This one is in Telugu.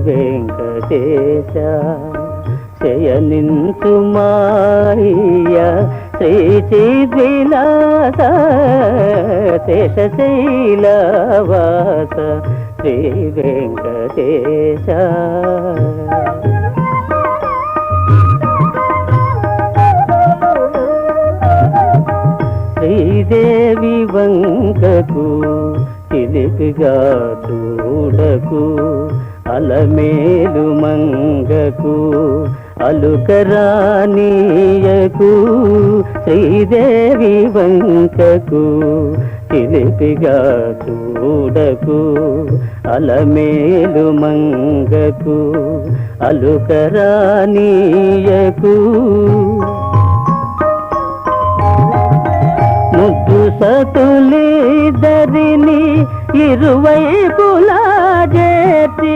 వెంకటేశ శయనించు మాయ శ్రీచిద్విలాస శేషశైలవాస శ్రీ వెంకటేశ. శ్రీదేవి వంకకు చిలిపిగా చూడకు, అలమేలు మంగకు అలుకరానీయకు. శ్రీదేవి వంకకు చిలిపిగా చూడకు, అలమేలు మంగకు అలుకరానీయకు. ముద్దు సతులిద్దరిని ఇరువైపులా చేర్చి